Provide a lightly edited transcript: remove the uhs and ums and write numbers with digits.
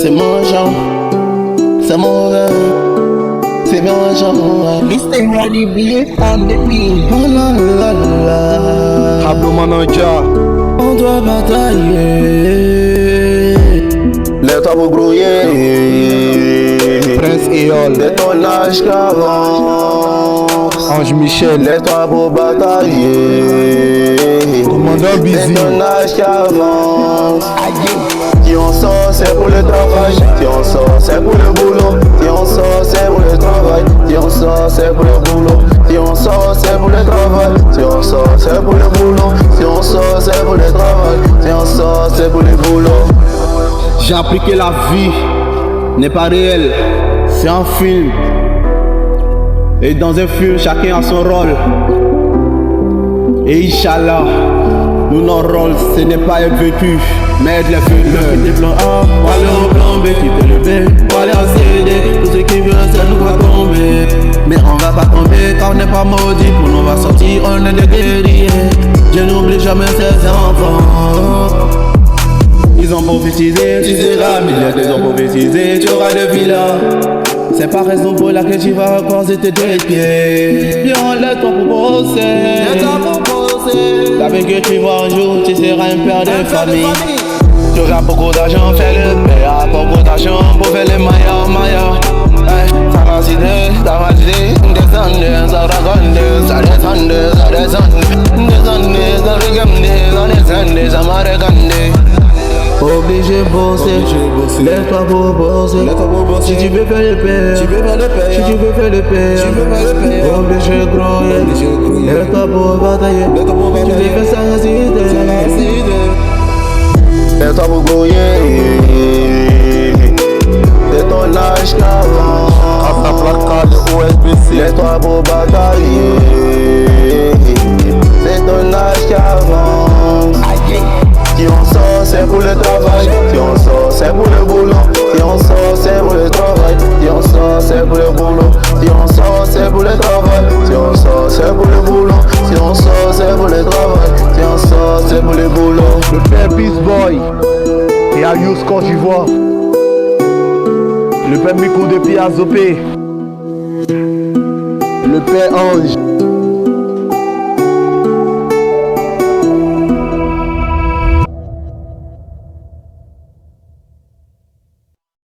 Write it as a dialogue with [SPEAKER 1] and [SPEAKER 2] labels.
[SPEAKER 1] C'est mon genre, c'est mon rêve, c'est mon genre.
[SPEAKER 2] Mr. Roddy B on the beat.
[SPEAKER 1] Oh la la la.
[SPEAKER 3] Pablo Manager.
[SPEAKER 1] On doit batailler. Lève-toi pour grouiller.
[SPEAKER 3] Prince Eol.
[SPEAKER 1] De ton âge qu'avance.
[SPEAKER 3] Ange Michel.
[SPEAKER 1] Lève-toi pour batailler.
[SPEAKER 3] Commandant
[SPEAKER 1] De
[SPEAKER 3] Busy.
[SPEAKER 1] ton âge qu'avance. Si on sort, c'est pour le travail. Si on sort, c'est pour le boulot. Si on sort, c'est pour le travail. Si on sort, c'est pour le boulot. Si on sort, c'est pour le travail. Si on sort, c'est pour le boulot. Si on sort, c'est pour le travail. Si on sort, c'est pour le boulot.
[SPEAKER 4] J'ai appris que la vie n'est pas réelle, c'est un film. Et dans un film, chacun a son rôle. Et Inch'Allah, nous, notre rôle, ce n'est pas être vécu, mais être les vainqueurs.
[SPEAKER 1] Quitter plan A, pour aller au plan B, quitter le B, pour aller en CD. Tout ce qui vient, c'est nous va tomber. Mais on va pas tomber car on n'est pas maudit. Pour nous va sortir, on est des guerriers. Je n'oublie jamais ces enfants. Ils ont prophétisé, tu seras milliardaire. Ils ont prophétisé, tu auras des villas. C'est pas raison pour laquelle tu vas croiser tes deux pieds. Viens, laisse-toi pour bosser. T'avais que tu vois un jour, tu seras un père de famille. Tu auras beaucoup d'argent, fais le père. Beaucoup d'argent pour faire les maillas. Ça va cider, ça va cider. Descendre, ça raconte, ça descende, ça descende. Descendre, ça regarde, ça descende, ça m'a regardé. Obligé de bosser, lève-toi pour bosser. Si tu veux faire le père, si tu veux faire le père, obligé de grouiller, lève-toi pour batailler. Tu veux faire ça résister, lève-toi pour grouiller. De ton âge qu'avant,
[SPEAKER 3] À ta placade OSBC.
[SPEAKER 1] lève-toi pour batailler. De ton âge qu'avant. Si on sort, c'est pour le travail. Si on sort, c'est pour le boulot. Si on sort, c'est pour le travail. Si on sort, c'est pour le boulot. Si on sort, c'est pour le travail. Si on sort, c'est pour le boulot. Si on sort, c'est pour le travail. Si on sort, c'est pour le boulot.
[SPEAKER 3] Le père Beast Boy. Et Ayus Côte d'Ivoire. Le père Miko de Piazopé. Le père Ange.